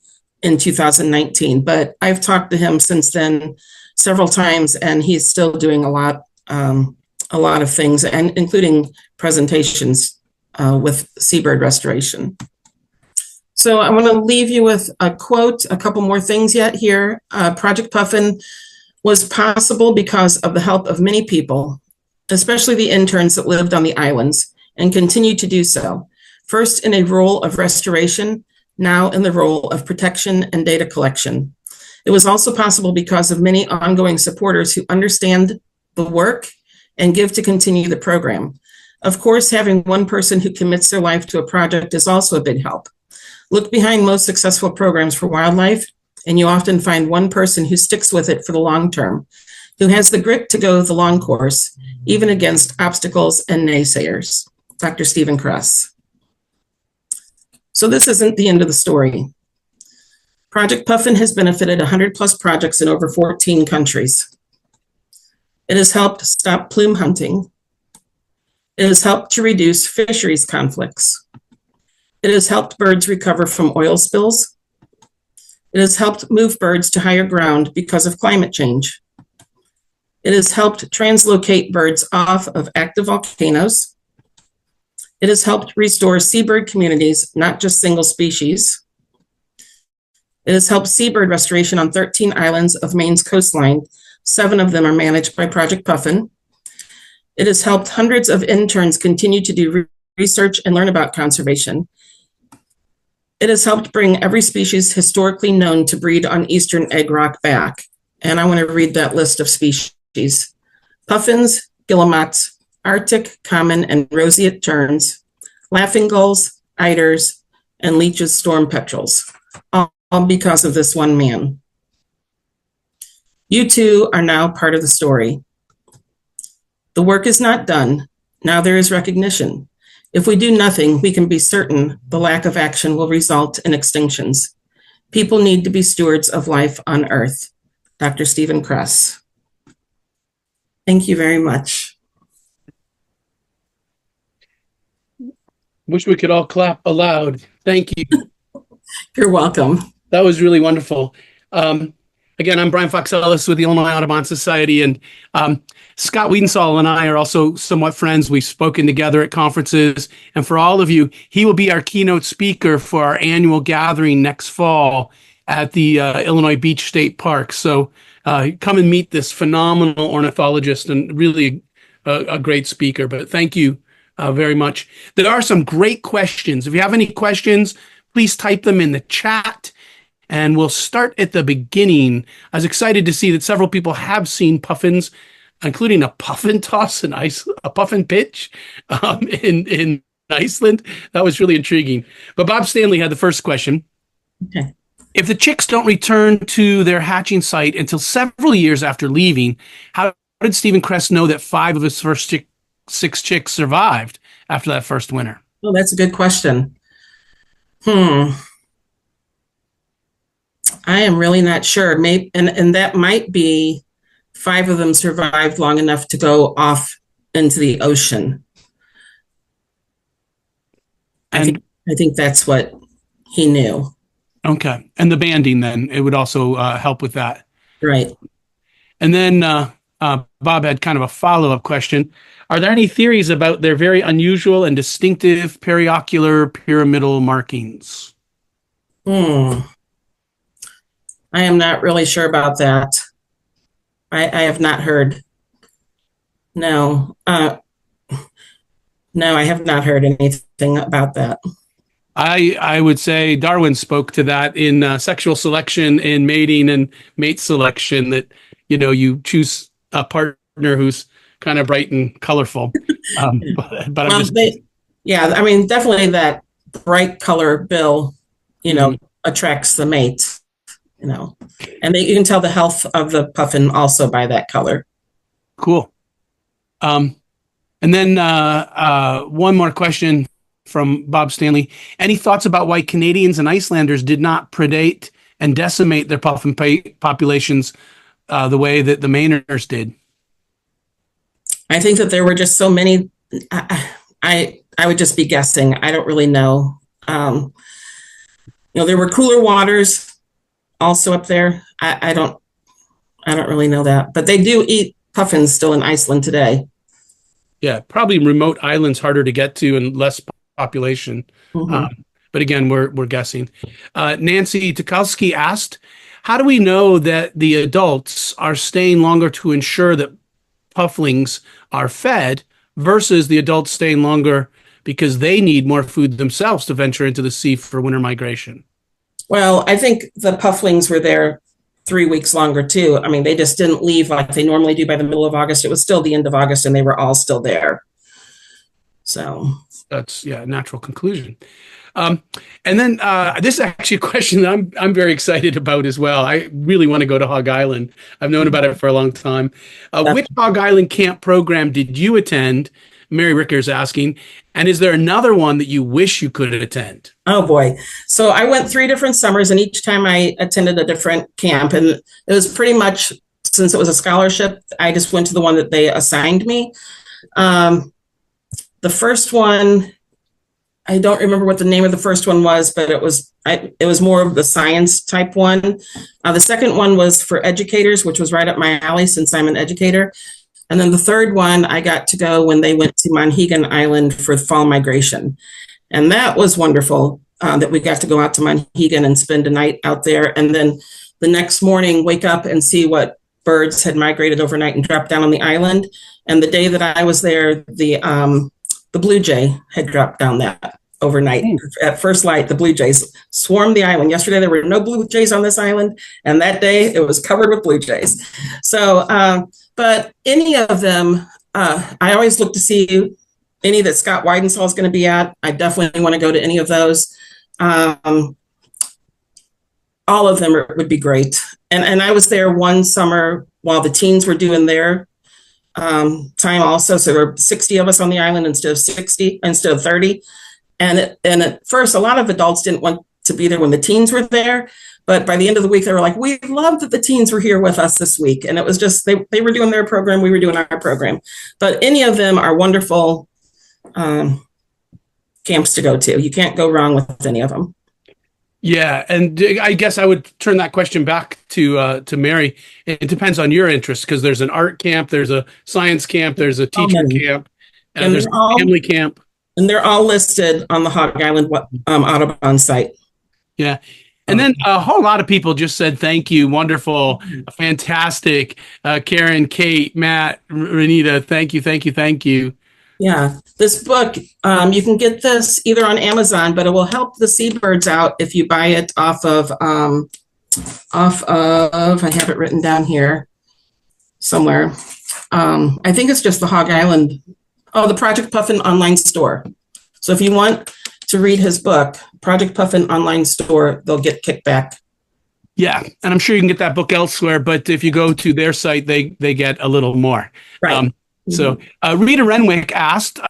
in 2019. But I've talked to him since then several times, and he's still doing a lot of things, and including presentations with Seabird restoration. So I want to leave you with a quote, a couple more things yet here. Project Puffin was possible because of the help of many people, especially the interns that lived on the islands and continue to do so. First in a role of restoration, now in the role of protection and data collection. It was also possible because of many ongoing supporters who understand the work and give to continue the program. Of course, having one person who commits their life to a project is also a big help. Look behind most successful programs for wildlife, and you often find one person who sticks with it for the long term, who has the grit to go the long course, even against obstacles and naysayers. Dr. Stephen Kress. So this isn't the end of the story. Project Puffin has benefited 100 plus projects in over 14 countries. It has helped stop plume hunting. It has helped to reduce fisheries conflicts. It has helped birds recover from oil spills. It has helped move birds to higher ground because of climate change. It has helped translocate birds off of active volcanoes. It has helped restore seabird communities, not just single species. It has helped seabird restoration on 13 islands of Maine's coastline. 7 of them are managed by Project Puffin. It has helped hundreds of interns continue to do research and learn about conservation. It has helped bring every species historically known to breed on eastern egg rock back. And I want to read that list of species. Puffins, guillemots, Arctic, common, and roseate terns, laughing gulls, eiders, and Leach's storm petrels, all because of this one man. You two are now part of the story. The work is not done. Now there is recognition. If we do nothing, we can be certain the lack of action will result in extinctions. People need to be stewards of life on Earth. Dr. Stephen Kress. Thank you very much. Wish we could all clap aloud. Thank you. You're welcome. That was really wonderful. Again, I'm Brian Fox Ellis with the Illinois Audubon Society, and Scott Wiedensahl and I are also somewhat friends. We've spoken together at conferences, and for all of you, he will be our keynote speaker for our annual gathering next fall at the Illinois Beach State Park. So come and meet this phenomenal ornithologist and really a great speaker. But thank you very much. There are some great questions. If you have any questions, please type them in the chat. And we'll start at the beginning. I was excited to see that several people have seen puffins, including a puffin toss and a puffin pitch in Iceland. That was really intriguing. But Bob Stanley had the first question. Okay. If the chicks don't return to their hatching site until several years after leaving, how did Stephen Kress know that 5 of his first 6 chicks survived after that first winter? Well, that's a good question. I am really not sure. Maybe, and that might be 5 of them survived long enough to go off into the ocean. I think that's what he knew. Okay. And the banding then, it would also help with that. Right. And then Bob had kind of a follow-up question. Are there any theories about their very unusual and distinctive periocular pyramidal markings? I am not really sure about that. I have not heard. No. No, I have not heard anything about that. I would say Darwin spoke to that in sexual selection, in mating and mate selection, that, you choose a partner who's kind of bright and colorful. But definitely that bright color bill, attracts the mate. And you can tell the health of the puffin also by that color. Cool. And then one more question from Bob Stanley. Any thoughts about why Canadians and Icelanders did not predate and decimate their puffin populations the way that the Mainers did? I think that there were just so many. I would just be guessing. I don't really know. There were cooler waters also up there. I don't really know that, but they do eat puffins still in Iceland today. Yeah, probably remote islands, harder to get to and less population. Mm-hmm. But again, we're guessing. Nancy Tukalski asked, how do we know that the adults are staying longer to ensure that pufflings are fed versus the adults staying longer because they need more food themselves to venture into the sea for winter migration? Well, I think the pufflings were there 3 weeks longer too. I mean, they just didn't leave like they normally do by the middle of August. It was still the end of August and they were all still there. So that's a natural conclusion. And then this is actually a question that I'm very excited about as well. I really want to go to Hog Island. I've known about it for a long time. Which Hog Island camp program did you attend? Mary Ricker's asking. And is there another one that you wish you could attend? Oh boy. So I went 3 different summers and each time I attended a different camp, and it was pretty much, since it was a scholarship, I just went to the one that they assigned me. The first one, I don't remember what the name of the first one was, but it was more of the science type one. The second one was for educators, which was right up my alley since I'm an educator. And then the third one, I got to go when they went to Monhegan Island for fall migration. And that was wonderful that we got to go out to Monhegan and spend a night out there. And then the next morning, wake up and see what birds had migrated overnight and dropped down on the island. And the day that I was there, the blue jay had dropped down that overnight. At first light, the blue jays swarmed the island. Yesterday, there were no blue jays on this island, and that day it was covered with blue jays. So, but any of them, I always look to see any that Scott Weidensaw is going to be at. I definitely want to go to any of those. All of them would be great. And I was there one summer while the teens were doing their time also. So there were 60 of us on the island instead of 30. And at first, a lot of adults didn't want to be there when the teens were there. But by the end of the week, they were like, we love that the teens were here with us this week. And it was just, they were doing their program, we were doing our program. But any of them are wonderful camps to go to. You can't go wrong with any of them. Yeah, and I guess I would turn that question back to Mary. It depends on your interest, because there's an art camp, there's a science camp, there's a teacher camp, and there's a family camp. And they're all listed on the Hog Island Audubon site. Yeah. And then a whole lot of people just said, thank you, wonderful, fantastic. Karen, Kate, Matt, Renita, thank you, thank you, thank you. Yeah, this book, you can get this either on Amazon, but it will help the Seabirds out if you buy it off of, I have it written down here somewhere. I think it's just the Hog Island, the Project Puffin online store. So if you want to read his book, Project Puffin online store, they'll get kickback. Yeah, and I'm sure you can get that book elsewhere, but if you go to their site, they get a little more. Right. So Rita Renwick asked,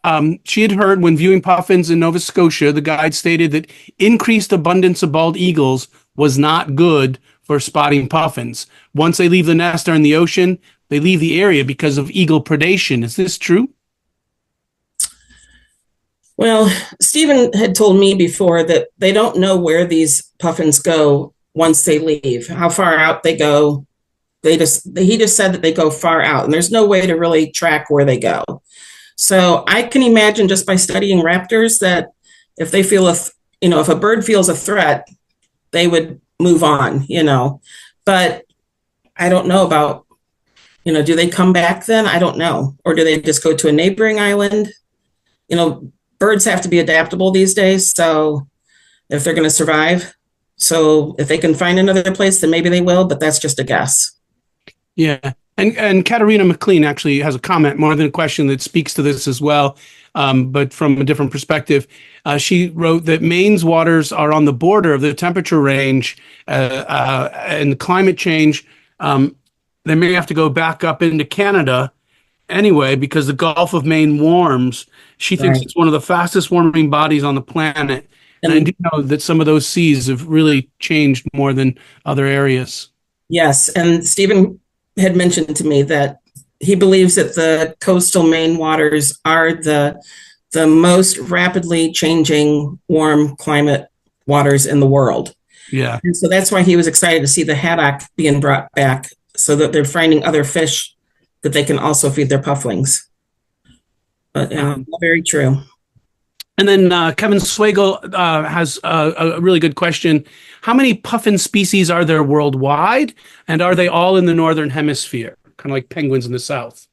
she had heard when viewing puffins in Nova Scotia, the guide stated that increased abundance of bald eagles was not good for spotting puffins. Once they leave the nest or in the ocean, they leave the area because of eagle predation. Is this true? Well, Stephen had told me before that they don't know where these puffins go once they leave, how far out they go. He just said that they go far out, and there's no way to really track where they go. So I can imagine just by studying raptors that if they feel if a bird feels a threat, they would move on, but I don't know about, do they come back then? I don't know. Or do they just go to a neighboring island? Birds have to be adaptable these days. So if they're going to survive, so if they can find another place, then maybe they will, but that's just a guess. Yeah. And Katarina McLean actually has a comment, more than a question, that speaks to this as well, but from a different perspective. She wrote that Maine's waters are on the border of the temperature range and climate change. They may have to go back up into Canada anyway because the Gulf of Maine warms. She thinks it's one of the fastest warming bodies on the planet. And I do know that some of those seas have really changed more than other areas. Yes. And Stephen had mentioned to me that he believes that the coastal Maine waters are the most rapidly changing warm climate waters in the world. Yeah. And so that's why he was excited to see the haddock being brought back, so that they're finding other fish that they can also feed their pufflings. But very true. And then Kevin Swagel has a really good question. How many puffin species are there worldwide? And are they all in the Northern Hemisphere? Kind of like penguins in the South.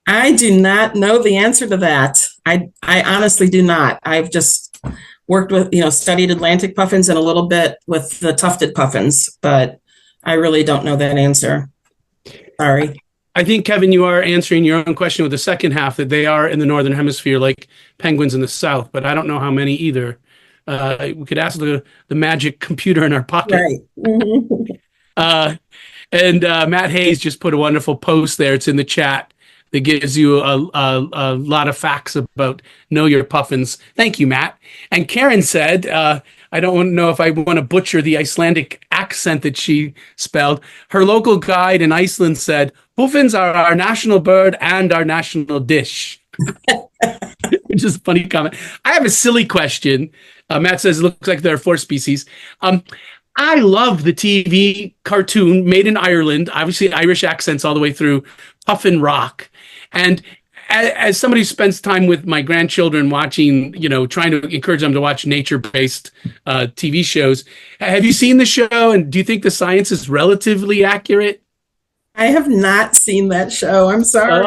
I do not know the answer to that. I honestly do not. I've just worked with, studied Atlantic puffins and a little bit with the tufted puffins, but I really don't know that answer. Sorry. I think, Kevin, you are answering your own question with the second half, that they are in the Northern Hemisphere like penguins in the South, but I don't know how many either. We could ask the magic computer in our pocket. Right. Mm-hmm. And Matt Hayes just put a wonderful post there. It's in the chat that gives you a lot of facts about Know Your Puffins. Thank you, Matt. And Karen said, I don't know if I want to butcher the Icelandic accent that she spelled. Her local guide in Iceland said, puffins are our national bird and our national dish. Which is a funny comment. I have a silly question. Matt says it looks like there are 4 species. I love the TV cartoon made in Ireland, obviously Irish accents all the way through, Puffin Rock. And as somebody who spends time with my grandchildren watching, trying to encourage them to watch nature-based TV shows, have you seen the show? And do you think the science is relatively accurate? I have not seen that show. I'm sorry.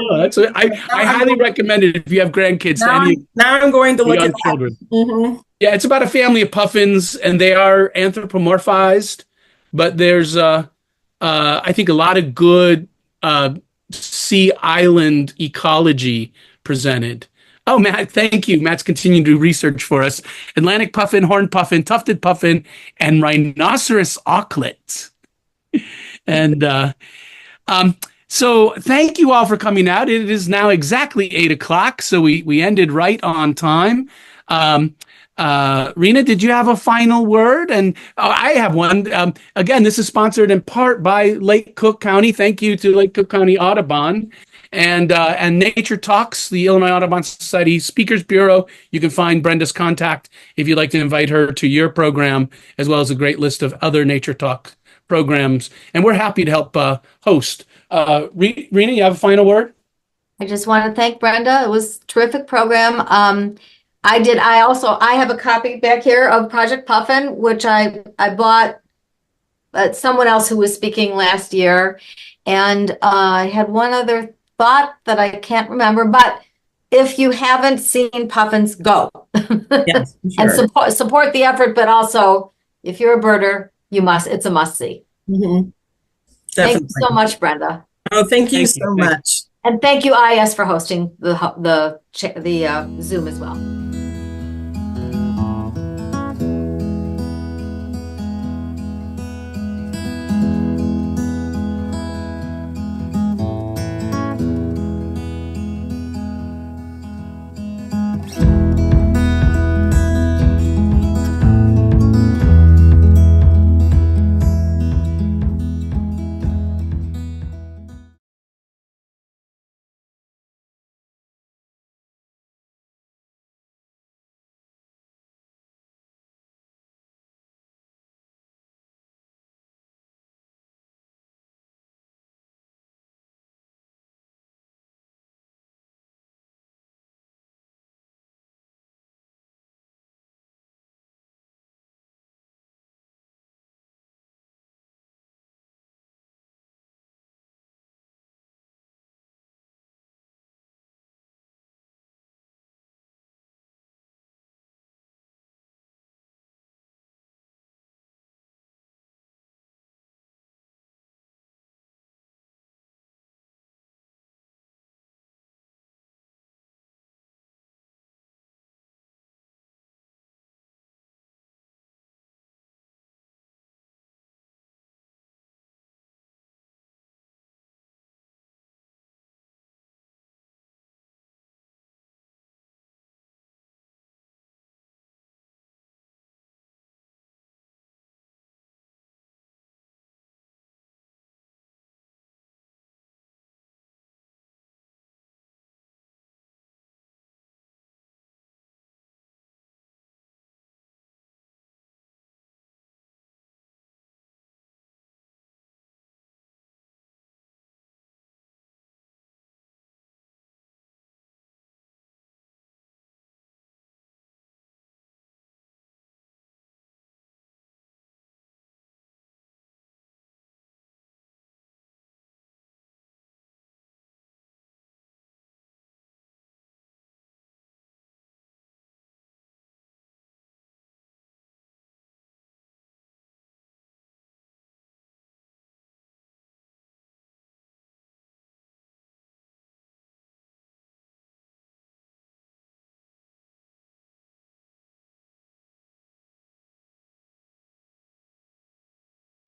I highly recommend it if you have grandkids. Now I'm going to look at children. Mm-hmm. Yeah, it's about a family of puffins, and they are anthropomorphized, but there's I think a lot of good uh, sea island ecology presented. Oh, Matt, thank you. Matt's continuing to do research for us. Atlantic puffin, horned puffin, tufted puffin, and rhinoceros auklet. And um, so thank you all for coming out. It is now exactly 8 o'clock, so we ended right on time. Um, Rena, did you have a final word? And I have one. Again, this is sponsored in part by Lake Cook County. Thank you to Lake Cook County Audubon and Nature Talks, the Illinois Audubon Society Speakers Bureau. You can find Brenda's contact if you'd like to invite her to your program, as well as a great list of other Nature Talk programs. And we're happy to help host. Rena, you have a final word? I just want to thank Brenda. It was a terrific program. I have a copy back here of Project Puffin, which I bought someone else who was speaking last year. And I had one other thought that I can't remember, but if you haven't seen Puffins, go. Yes, And sure. support the effort, but also if you're a birder, it's a must see. Mhm. Thank you Definitely. so much, Brenda. Oh, thank you Thank so you. much. And thank you, IS, for hosting the Zoom as well.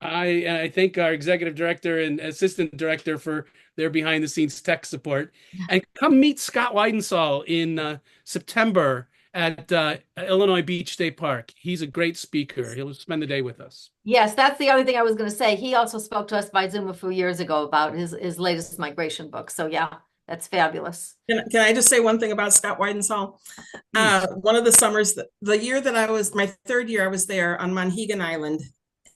I thank our executive director and assistant director for their behind the scenes tech support. And come meet Scott Weidensall in September at Illinois Beach State Park. He's a great speaker. He'll spend the day with us. Yes, that's the other thing I was going to say. He also spoke to us by Zoom a few years ago about his latest migration book. So yeah, that's fabulous. Can I just say one thing about Scott Weidensall? One of the summers, the year that my third year, I was there on Monhegan Island,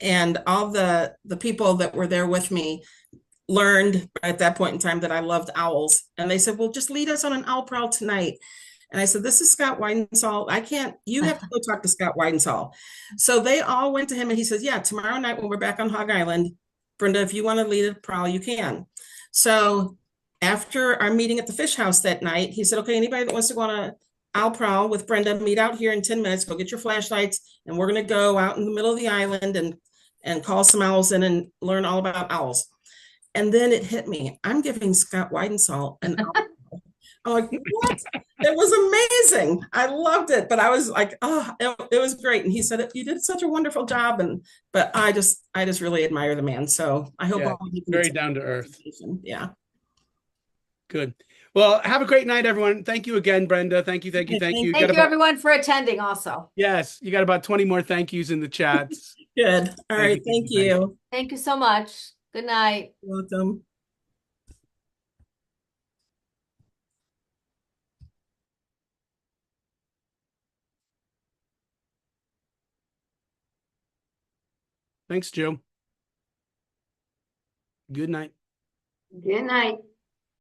and all the people that were there with me learned at that point in time that I loved owls. And they said, well, just lead us on an owl prowl tonight. And I said, this is Scott Weidensall. You have to go talk to Scott Weidensall. So they all went to him and he says, yeah, tomorrow night when we're back on Hog Island, Brenda, if you want to lead a prowl, you can. So after our meeting at the fish house that night, he said, okay, anybody that wants to go on I'll prowl with Brenda, meet out here in 10 minutes, go get your flashlights, and we're gonna go out in the middle of the island and call some owls in and learn all about owls. And then it hit me. I'm giving Scott Weidensaul an owl. I'm like, what? It was amazing. I loved it. But I was like, oh, it was great. And he said, you did such a wonderful job. But I just really admire the man. So I hope Yeah, all of you can very get down to earth. Yeah. Good. Well, have a great night, everyone. Thank you again, Brenda. Thank you, thank you, thank you. You Thank got you, about, everyone, for attending also. yes, you got about 20 more thank yous in the chats. Good. All right. Thank you. Thank you so much. Good night. Welcome. Thanks, Joe. Good night. Good night.